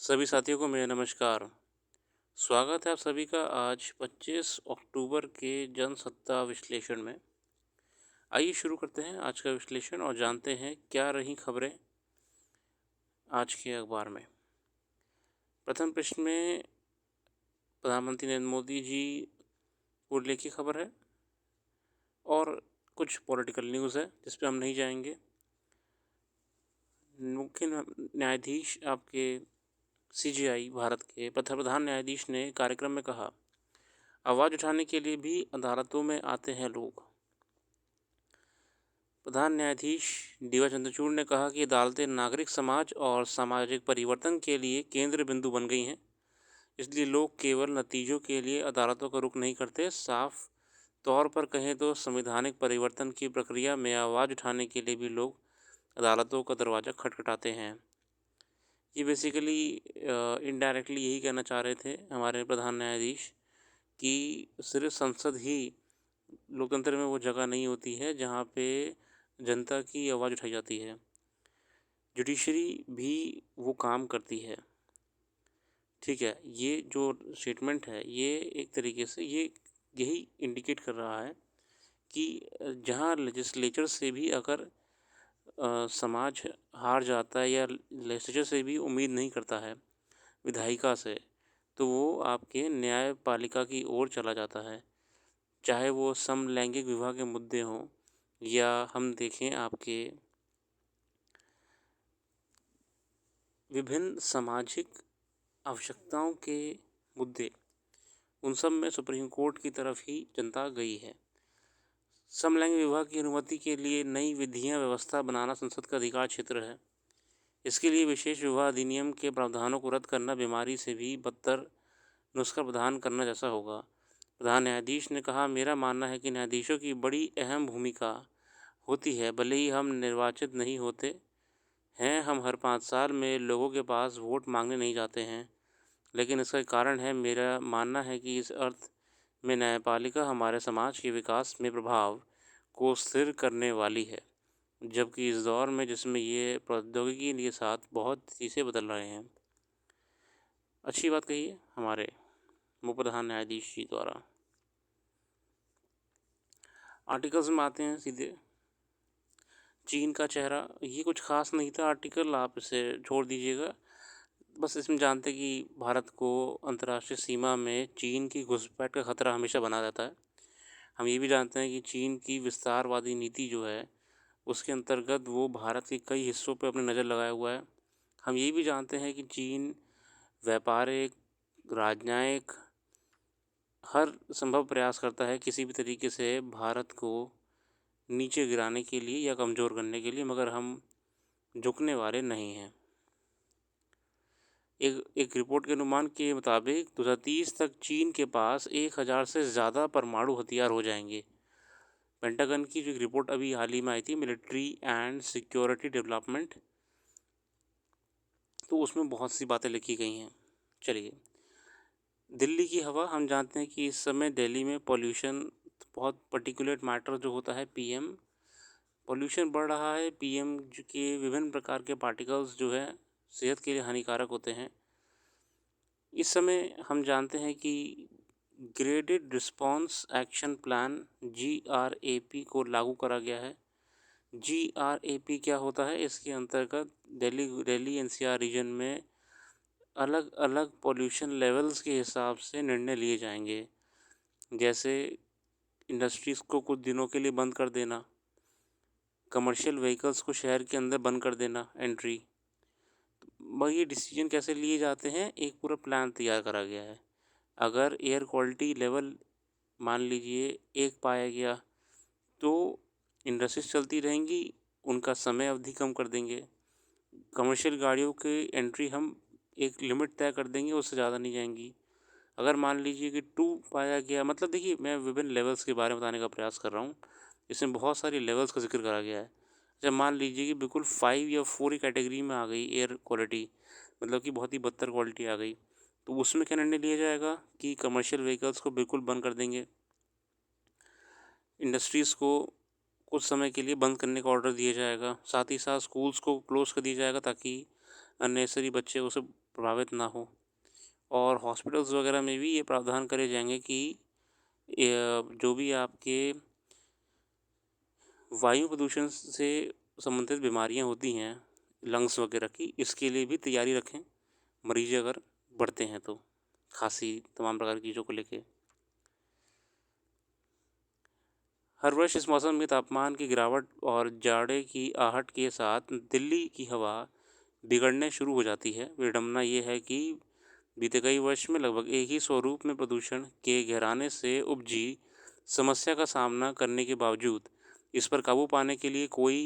सभी साथियों को मेरा नमस्कार। स्वागत है आप सभी का आज 25 अक्टूबर के जनसत्ता विश्लेषण में। आइए शुरू करते हैं आज का विश्लेषण और जानते हैं क्या रही खबरें आज के अखबार में। प्रथम पृष्ठ में प्रधानमंत्री नरेंद्र मोदी जी को लेके खबर है और कुछ पॉलिटिकल न्यूज़ है जिस पे हम नहीं जाएंगे। मुख्य न्यायाधीश आपके सीजेआई भारत के प्रधान न्यायाधीश ने कार्यक्रम में कहा, आवाज़ उठाने के लिए भी अदालतों में आते हैं लोग। प्रधान न्यायाधीश डी.वाई. चंद्रचूड़ ने कहा कि अदालतें नागरिक समाज और सामाजिक परिवर्तन के लिए केंद्र बिंदु बन गई हैं, इसलिए लोग केवल नतीजों के लिए अदालतों का रुख नहीं करते। साफ तौर पर कहें तो संवैधानिक परिवर्तन की प्रक्रिया में आवाज़ उठाने के लिए भी लोग अदालतों का दरवाज़ा खटखटाते हैं। ये बेसिकली इनडायरेक्टली यही कहना चाह रहे थे हमारे प्रधान न्यायाधीश कि सिर्फ संसद ही लोकतंत्र में वो जगह नहीं होती है जहाँ पे जनता की आवाज़ उठाई जाती है। जुडिशरी भी वो काम करती है। ठीक है, ये जो स्टेटमेंट है ये एक तरीके से ये यही इंडिकेट कर रहा है कि जहाँ लेजिस्लेचर से भी अगर समाज हार जाता है या लेजिस्लेचर से भी उम्मीद नहीं करता है विधायिका से, तो वो आपके न्यायपालिका की ओर चला जाता है। चाहे वो समलैंगिक विवाह के मुद्दे हों या हम देखें आपके विभिन्न सामाजिक आवश्यकताओं के मुद्दे, उन सब में सुप्रीम कोर्ट की तरफ ही जनता गई है। समलैंगिक विवाह की अनुमति के लिए नई विधियां व्यवस्था बनाना संसद का अधिकार क्षेत्र है। इसके लिए विशेष विवाह अधिनियम के प्रावधानों को रद्द करना बीमारी से भी बदतर नुस्खा प्रदान करना जैसा होगा। प्रधान न्यायाधीश ने कहा, मेरा मानना है कि न्यायाधीशों की बड़ी अहम भूमिका होती है। भले ही हम निर्वाचित नहीं होते हैं, हम हर 5 साल में लोगों के पास वोट मांगने नहीं जाते हैं, लेकिन इसका कारण है मेरा मानना है कि इस अर्थ में न्यायपालिका हमारे समाज के विकास में प्रभाव को स्थिर करने वाली है, जबकि इस दौर में जिसमें ये प्रौद्योगिकी के साथ बहुत चीज़ें बदल रहे हैं। अच्छी बात कही है हमारे मुख्य प्रधान न्यायाधीश जी द्वारा। आर्टिकल्स में आते हैं सीधे। चीन का चेहरा, ये कुछ खास नहीं था आर्टिकल, आप इसे छोड़ दीजिएगा। बस इसमें जानते कि भारत को अंतर्राष्ट्रीय सीमा में चीन की घुसपैठ का खतरा हमेशा बना रहता है। हम ये भी जानते हैं कि चीन की विस्तारवादी नीति जो है उसके अंतर्गत वो भारत के कई हिस्सों पर अपनी नज़र लगाया हुआ है। हम ये भी जानते हैं कि चीन व्यापारिक, राजनयिक हर संभव प्रयास करता है किसी भी तरीके से भारत को नीचे गिराने के लिए या कमज़ोर करने के लिए, मगर हम झुकने वाले नहीं हैं। एक रिपोर्ट के अनुमान के मुताबिक 2030 तक चीन के पास 1000 से ज़्यादा परमाणु हथियार हो जाएंगे। पेंटागन की जो रिपोर्ट अभी हाल ही में आई थी, मिलिट्री एंड सिक्योरिटी डेवलपमेंट, तो उसमें बहुत सी बातें लिखी गई हैं। चलिए, दिल्ली की हवा, हम जानते हैं कि इस समय दिल्ली में पॉल्यूशन बहुत पर्टिकुलेट मैटर जो होता है पीएम, पॉल्यूशन बढ़ रहा है। पीएम के विभिन्न प्रकार के पार्टिकल्स जो है सेहत के लिए हानिकारक होते हैं। इस समय हम जानते हैं कि graded response action plan GRAP को लागू करा गया है। GRAP क्या होता है? इसके अंतर्गत दिल्ली NCR रीजन में अलग अलग पॉल्यूशन लेवल्स के हिसाब से निर्णय लिए जाएंगे, जैसे इंडस्ट्रीज़ को कुछ दिनों के लिए बंद कर देना, कमर्शियल व्हीकल्स को शहर के अंदर बंद कर देना एंट्री। ये डिसीजन कैसे लिए जाते हैं? एक पूरा प्लान तैयार करा गया है। अगर एयर क्वालिटी लेवल मान लीजिए 1 पाया गया तो इंडस्ट्रीज चलती रहेंगी, उनका समय अवधि कम कर देंगे। कमर्शियल गाड़ियों की एंट्री हम एक लिमिट तय कर देंगे, उससे ज़्यादा नहीं जाएंगी। अगर मान लीजिए कि 2 पाया गया, मतलब देखिए मैं विभिन्न लेवल्स के बारे में बताने का प्रयास कर रहा हूँ, इसमें बहुत सारी लेवल्स का जिक्र करा गया है। जब मान लीजिए कि बिल्कुल 5 या 4 की कैटेगरी में आ गई एयर क्वालिटी, मतलब कि बहुत ही बदतर क्वालिटी आ गई, तो उसमें क्या निर्णय लिया जाएगा कि कमर्शियल व्हीकल्स को बिल्कुल बंद कर देंगे, इंडस्ट्रीज़ को कुछ समय के लिए बंद करने का ऑर्डर दिया जाएगा, साथ ही साथ स्कूल्स को क्लोज़ कर दिया जाएगा ताकि अननेसेसरी बच्चे उसे प्रभावित ना हो। और हॉस्पिटल्स वगैरह में भी ये प्रावधान करे जाएंगे कि जो भी आपके वायु प्रदूषण से संबंधित बीमारियां होती हैं लंग्स वगैरह की, इसके लिए भी तैयारी रखें मरीज अगर बढ़ते हैं तो, खांसी तमाम प्रकार की चीज़ों को लेके। हर वर्ष इस मौसम में तापमान की गिरावट और जाड़े की आहट के साथ दिल्ली की हवा बिगड़ने शुरू हो जाती है। विडंबना ये है कि बीते कई वर्ष में लगभग एक ही स्वरूप में प्रदूषण के गहराने से उपजी समस्या का सामना करने के बावजूद इस पर काबू पाने के लिए कोई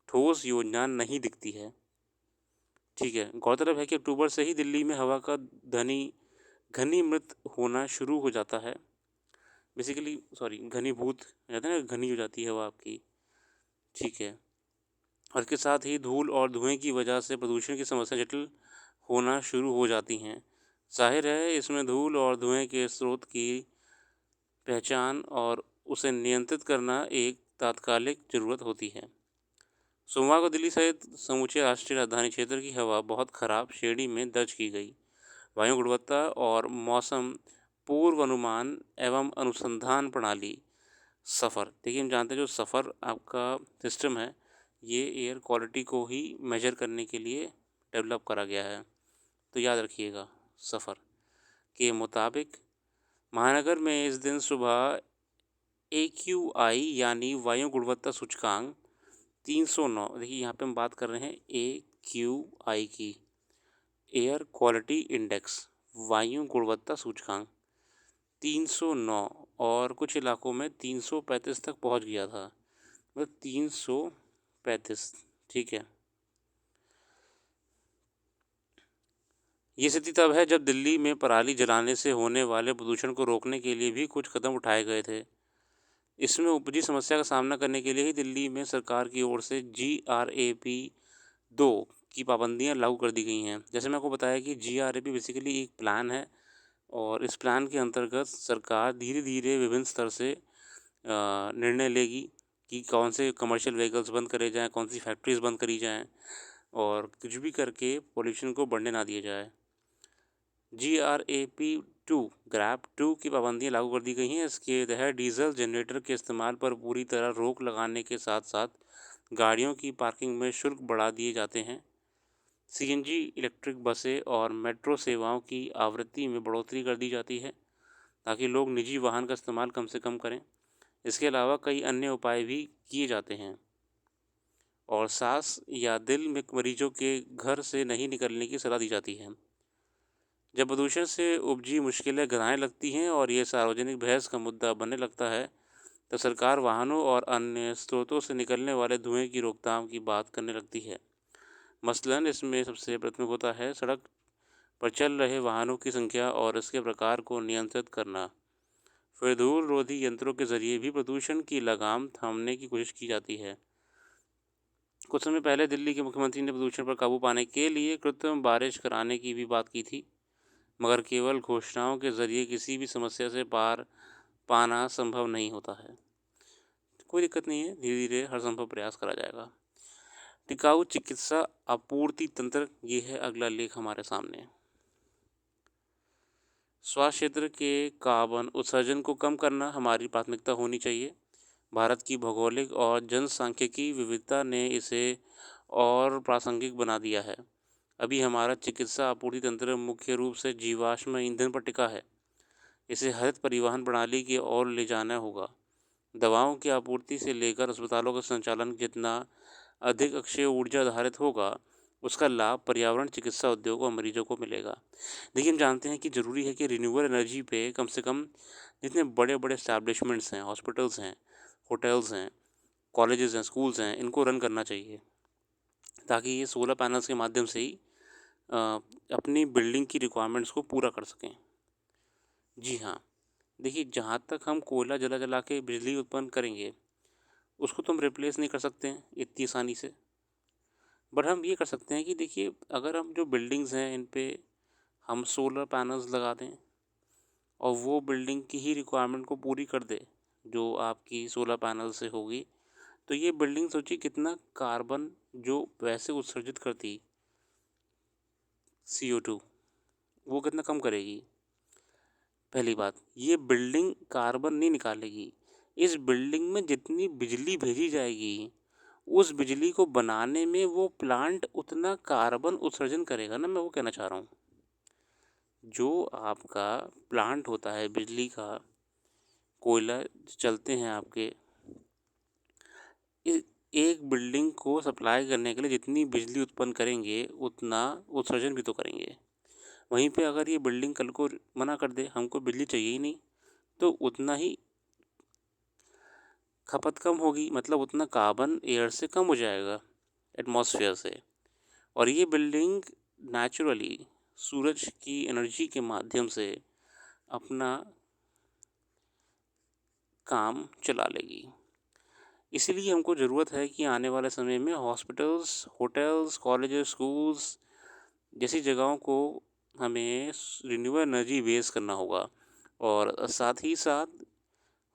ठोस योजना नहीं दिखती है। ठीक है, गौरतलब है कि अक्टूबर से ही दिल्ली में हवा का घनीमृत होना शुरू हो जाता है। बेसिकली घनीभूत हो जाता है ना, घनी हो जाती है हवा आपकी। ठीक है, और इसके साथ ही धूल और धुएं की वजह से प्रदूषण की समस्या जटिल होना शुरू हो जाती हैं। जाहिर है इसमें धूल और धुएं के स्रोत की पहचान और उसे नियंत्रित करना एक तात्कालिक ज़रूरत होती है। सोमवार को दिल्ली सहित समूचे राष्ट्रीय राजधानी क्षेत्र की हवा बहुत खराब श्रेणी में दर्ज की गई। वायु गुणवत्ता और मौसम पूर्व अनुमान एवं अनुसंधान प्रणाली सफ़र, देखिए हम जानते हैं जो सफ़र आपका सिस्टम है ये एयर क्वालिटी को ही मेजर करने के लिए डेवलप करा गया है, तो याद रखिएगा। सफ़र के मुताबिक महानगर में इस दिन सुबह AQI यानी वायु गुणवत्ता सूचकांक 309, देखिए यहाँ पे हम बात कर रहे हैं AQI की, एयर क्वालिटी इंडेक्स वायु गुणवत्ता सूचकांक 309 और कुछ इलाकों में 335 तक पहुँच गया था, मतलब 335। ठीक है, ये स्थिति तब है जब दिल्ली में पराली जलाने से होने वाले प्रदूषण को रोकने के लिए भी कुछ कदम उठाए गए थे। इसमें उपजी समस्या का सामना करने के लिए ही दिल्ली में सरकार की ओर से GRAP 2 की पाबंदियां लागू कर दी गई हैं। जैसे मैं आपको बताया कि GRAP बेसिकली एक प्लान है और इस प्लान के अंतर्गत सरकार धीरे धीरे विभिन्न स्तर से निर्णय लेगी कि कौन से कमर्शियल व्हीकल्स बंद करे जाएँ, कौन सी फैक्ट्रीज़ बंद करी जाएँ और कुछ भी करके पोल्यूशन को बढ़ने ना दिया जाए। GRAP 2 ग्रैप 2 की पाबंदियाँ लागू कर दी गई हैं। इसके तहत डीजल जनरेटर के इस्तेमाल पर पूरी तरह रोक लगाने के साथ साथ गाड़ियों की पार्किंग में शुल्क बढ़ा दिए जाते हैं। CNG इलेक्ट्रिक बसें और मेट्रो सेवाओं की आवृत्ति में बढ़ोतरी कर दी जाती है ताकि लोग निजी वाहन का इस्तेमाल कम से कम करें। इसके अलावा कई अन्य उपाय भी किए जाते हैं और सांस या दिल में मरीजों के घर से नहीं निकलने की सलाह दी जाती है। जब प्रदूषण से उपजी मुश्किलें गहराने लगती हैं और ये सार्वजनिक बहस का मुद्दा बनने लगता है, तो सरकार वाहनों और अन्य स्रोतों से निकलने वाले धुएं की रोकथाम की बात करने लगती है। मसलन इसमें सबसे प्राथमिक होता है सड़क पर चल रहे वाहनों की संख्या और इसके प्रकार को नियंत्रित करना। फिर धूल रोधी यंत्रों के जरिए भी प्रदूषण की लगाम थामने की कोशिश की जाती है। कुछ समय पहले दिल्ली के मुख्यमंत्री ने प्रदूषण पर काबू पाने के लिए कृत्रिम बारिश कराने की भी बात की थी, मगर केवल घोषणाओं के जरिए किसी भी समस्या से पार पाना संभव नहीं होता है। कोई दिक्कत नहीं है, धीरे धीरे हर संभव प्रयास करा जाएगा। टिकाऊ चिकित्सा आपूर्ति तंत्र, ये है अगला लेख हमारे सामने। स्वास्थ्य क्षेत्र के कार्बन उत्सर्जन को कम करना हमारी प्राथमिकता होनी चाहिए। भारत की भौगोलिक और जनसांख्यिकी विविधता ने इसे और प्रासंगिक बना दिया है। अभी हमारा चिकित्सा आपूर्ति तंत्र मुख्य रूप से जीवाश्म ईंधन पर टिका है। इसे हरित परिवहन प्रणाली की ओर ले जाना होगा। दवाओं की आपूर्ति से लेकर अस्पतालों का संचालन जितना अधिक अक्षय ऊर्जा आधारित होगा, उसका लाभ पर्यावरण, चिकित्सा उद्योग और मरीजों को मिलेगा। देखिए हम जानते हैं कि ज़रूरी है कि रिन्यूएबल एनर्जी पे कम से कम जितने बड़े बड़े एस्टैब्लिशमेंट्स हैं, हॉस्पिटल्स हैं, होटल्स हैं, कॉलेजेस हैं, स्कूल्स हैं, इनको रन करना चाहिए ताकि ये सोलर पैनल्स के माध्यम से ही अपनी बिल्डिंग की रिक्वायरमेंट्स को पूरा कर सकें। जी हाँ, देखिए जहाँ तक हम कोयला जला के बिजली उत्पन्न करेंगे उसको तो हम रिप्लेस नहीं कर सकते हैं इतनी आसानी से, बट हम ये कर सकते हैं कि देखिए अगर हम जो बिल्डिंग्स हैं इन पे हम सोलर पैनल्स लगा दें और वो बिल्डिंग की ही रिक्वायरमेंट को पूरी कर दे जो आपकी सोलर पैनल से होगी, तो ये बिल्डिंग सोचिए कितना कार्बन जो वैसे उत्सर्जित करती CO2, वो कितना कम करेगी? पहली बात, ये बिल्डिंग कार्बन नहीं निकालेगी। इस बिल्डिंग में जितनी बिजली भेजी जाएगी, उस बिजली को बनाने में वो प्लांट उतना कार्बन उत्सर्जन करेगा ना, मैं वो कहना चाह रहा हूँ। जो आपका प्लांट होता है बिजली का, कोयला चलते हैं आपके, एक बिल्डिंग को सप्लाई करने के लिए जितनी बिजली उत्पन्न करेंगे उतना उत्सर्जन भी तो करेंगे। वहीं पे अगर ये बिल्डिंग कल को मना कर दे, हमको बिजली चाहिए ही नहीं, तो उतना ही खपत कम होगी, मतलब उतना कार्बन एयर से कम हो जाएगा, एटमॉस्फेयर से। और ये बिल्डिंग नेचुरली सूरज की एनर्जी के माध्यम से अपना काम चला लेगी। इसीलिए हमको ज़रूरत है कि आने वाले समय में हॉस्पिटल्स, होटल्स, कॉलेजेस, स्कूल्स जैसी जगहों को हमें रिन्यूएबल एनर्जी बेस करना होगा। और साथ ही साथ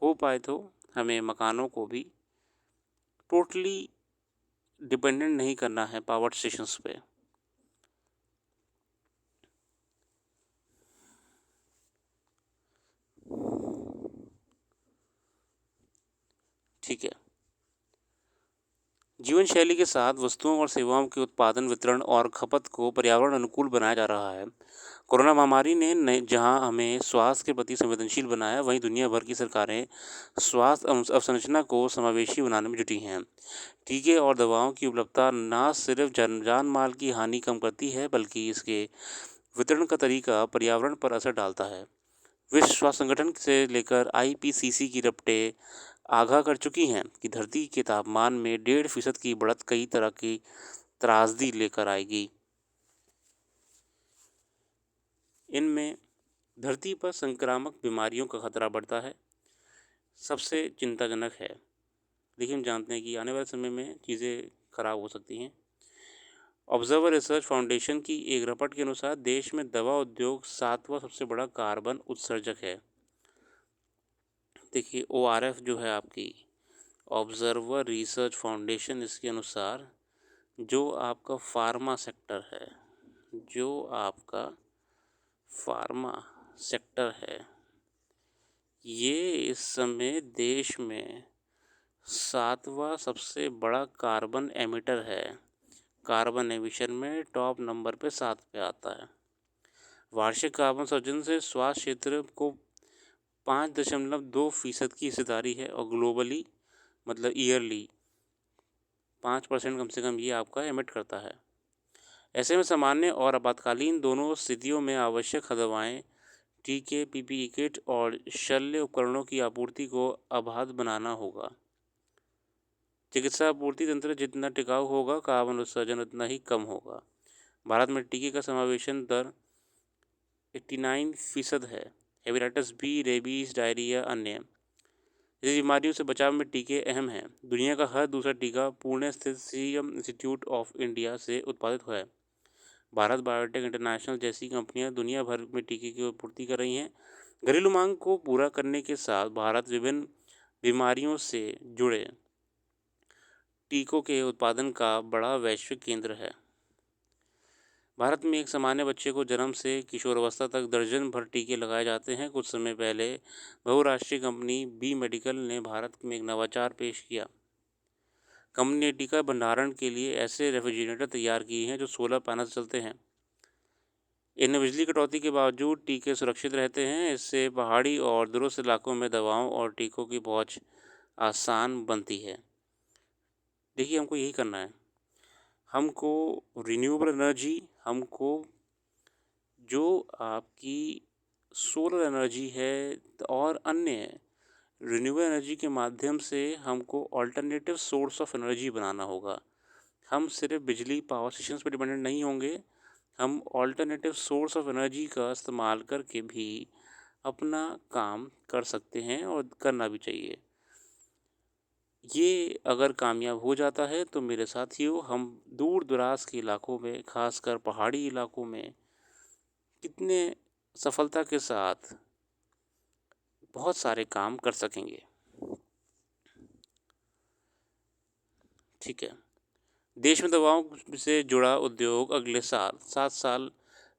हो पाए तो हमें मकानों को भी टोटली डिपेंडेंट नहीं करना है पावर स्टेशंस पे। ठीक है। जीवन शैली के साथ वस्तुओं और सेवाओं के उत्पादन, वितरण और खपत को पर्यावरण अनुकूल बनाया जा रहा है। कोरोना महामारी ने जहां हमें स्वास्थ्य के प्रति संवेदनशील बनाया, वहीं दुनिया भर की सरकारें स्वास्थ्य अवसंरचना को समावेशी बनाने में जुटी हैं। टीके और दवाओं की उपलब्धता न सिर्फ जान माल की हानि कम करती है, बल्कि इसके वितरण का तरीका पर्यावरण पर असर डालता है। विश्व स्वास्थ्य संगठन से लेकर IPCC की रिपोर्टें आगाह कर चुकी हैं कि धरती के तापमान में 1.5% की बढ़त कई तरह की त्रासदी लेकर आएगी। इनमें धरती पर संक्रामक बीमारियों का खतरा बढ़ता है, सबसे चिंताजनक है। देखिए, हम जानते हैं कि आने वाले समय में चीज़ें खराब हो सकती हैं। ऑब्जर्वर रिसर्च फाउंडेशन की एक रिपोर्ट के अनुसार देश में दवा उद्योग 7वां सबसे बड़ा कार्बन उत्सर्जक है। देखिए, ORF जो है आपकी, ऑब्जर्वर रिसर्च फाउंडेशन, इसके अनुसार जो आपका फार्मा सेक्टर है, जो आपका फार्मा सेक्टर है, ये इस समय देश में 7वां सबसे बड़ा कार्बन एमिटर है। कार्बन एमिशन में टॉप नंबर पे 7 पे आता है। वार्षिक कार्बन उत्सर्जन से स्वास्थ्य क्षेत्र को 5.2% की हिस्सेदारी है, और ग्लोबली मतलब ईयरली 5% कम से कम ये आपका एमिट करता है। ऐसे में सामान्य और आपातकालीन दोनों स्थितियों में आवश्यक दवाएं, टीके, PPE किट और शल्य उपकरणों की आपूर्ति को अबाध बनाना होगा। चिकित्सा आपूर्ति तंत्र जितना टिकाऊ होगा, कार्बन उत्सर्जन उतना ही कम होगा। भारत में टीके का समावेशन दर 89% है। हेपेटाइटिस बी, रेबीज, डायरिया, अन्य जैसी बीमारियों से बचाव में टीके अहम हैं। दुनिया का हर दूसरा टीका पुणे स्थित सीरम इंस्टीट्यूट ऑफ इंडिया से उत्पादित हुआ है। भारत बायोटेक इंटरनेशनल जैसी कंपनियां दुनिया भर में टीके की आपूर्ति कर रही हैं। घरेलू मांग को पूरा करने के साथ भारत विभिन्न बीमारियों से जुड़े टीकों के उत्पादन का बड़ा वैश्विक केंद्र है। भारत में एक सामान्य बच्चे को जन्म से किशोरावस्था तक दर्जन भर टीके लगाए जाते हैं। कुछ समय पहले बहुराष्ट्रीय कंपनी बी मेडिकल ने भारत में एक नवाचार पेश किया। कंपनी ने टीका भंडारण के लिए ऐसे रेफ्रिजरेटर तैयार किए हैं जो 16 पैनल से चलते हैं। इनमें बिजली कटौती के बावजूद टीके सुरक्षित रहते हैं। इससे पहाड़ी और दूरस्थ इलाकों में दवाओं और टीकों की पहुंच आसान बनती है। देखिए, हमको यही करना है। हमको रिन्यूएबल एनर्जी, हमको जो आपकी सोलर एनर्जी है और अन्य रिन्यूएबल एनर्जी के माध्यम से हमको अल्टरनेटिव सोर्स ऑफ एनर्जी बनाना होगा। हम सिर्फ बिजली पावर स्टेशंस पर डिपेंडेंट नहीं होंगे, हम अल्टरनेटिव सोर्स ऑफ एनर्जी का इस्तेमाल करके भी अपना काम कर सकते हैं और करना भी चाहिए। ये अगर कामयाब हो जाता है तो मेरे साथियों, हम दूर दराज के इलाकों में, खासकर पहाड़ी इलाकों में, कितने सफलता के साथ बहुत सारे काम कर सकेंगे। ठीक है। देश में दवाओं से जुड़ा उद्योग अगले 7 साल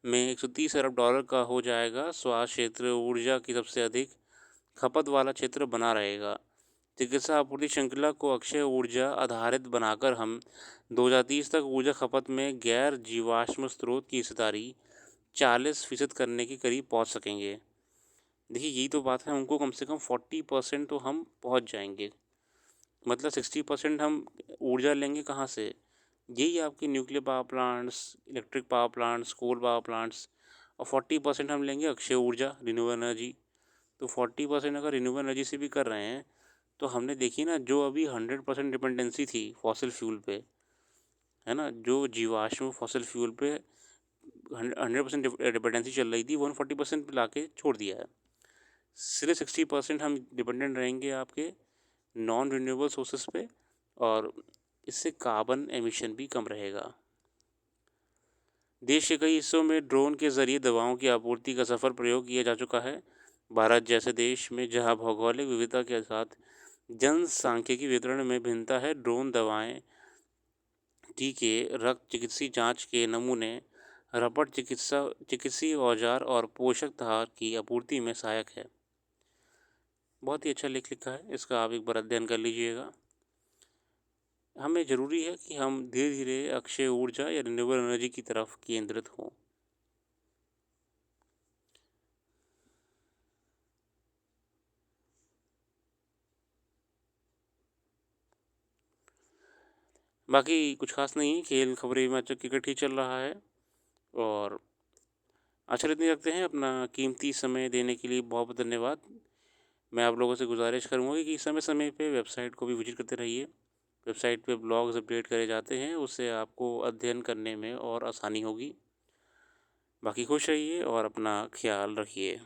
में $130 अरब का हो जाएगा। स्वास्थ्य क्षेत्र ऊर्जा की सबसे अधिक खपत वाला क्षेत्र बना रहेगा। चिकित्सा आपूर्ति श्रृंखला को अक्षय ऊर्जा आधारित बनाकर हम 2030 तक ऊर्जा खपत में गैर जीवाश्म स्रोत की हिस्सेदारी 40% करने के करीब पहुंच सकेंगे। देखिए यही तो बात है, हमको कम से कम 40% तो हम पहुंच जाएंगे। मतलब 60% हम ऊर्जा लेंगे कहाँ से? यही आपके nuclear power plants, electric power plants, coal power plants, और 40% हम लेंगे अक्षय ऊर्जा, रिन्यूएबल एनर्जी। तो 40% अगर रिन्यूएबल एनर्जी से भी कर रहे हैं तो हमने देखी ना, जो अभी 100% डिपेंडेंसी थी फॉसिल फ्यूल पे, है ना, जो जीवाश्म फॉसिल फ्यूल पे 100% डिपेंडेंसी चल रही थी, 140% पे लाके छोड़ दिया है। सिर्फ 60% हम डिपेंडेंट रहेंगे आपके नॉन रिन्यूएबल सोर्सेस पे, और इससे कार्बन एमिशन भी कम रहेगा। देश के कई हिस्सों में ड्रोन के जरिए दवाओं की आपूर्ति का सफल प्रयोग किया जा चुका है। भारत जैसे देश में जहां भौगोलिक विविधता के साथ जनसांख्यिकी वितरण में भिन्नता है, ड्रोन दवाएं, टीके, रक्त चिकित्सीय जांच के नमूने, रपट चिकित्सीय औजार और पोषक तहार की आपूर्ति में सहायक है। बहुत ही अच्छा लेख लिखा है, इसका आप एक बार अध्ययन कर लीजिएगा। हमें ज़रूरी है कि हम धीरे धीरे अक्षय ऊर्जा या रिन्यूएबल एनर्जी की तरफ केंद्रित हों। बाकी कुछ खास नहीं, खेल खबरें में अच्छा क्रिकेट ही चल रहा है। और अच्छा, इतनी रखते हैं। अपना कीमती समय देने के लिए बहुत बहुत धन्यवाद। मैं आप लोगों से गुजारिश करूँगा कि समय समय पे वेबसाइट को भी विजिट करते रहिए। वेबसाइट पे ब्लॉग्स अपडेट करे जाते हैं, उससे आपको अध्ययन करने में और आसानी होगी। बाकी खुश रहिए और अपना ख्याल रखिए।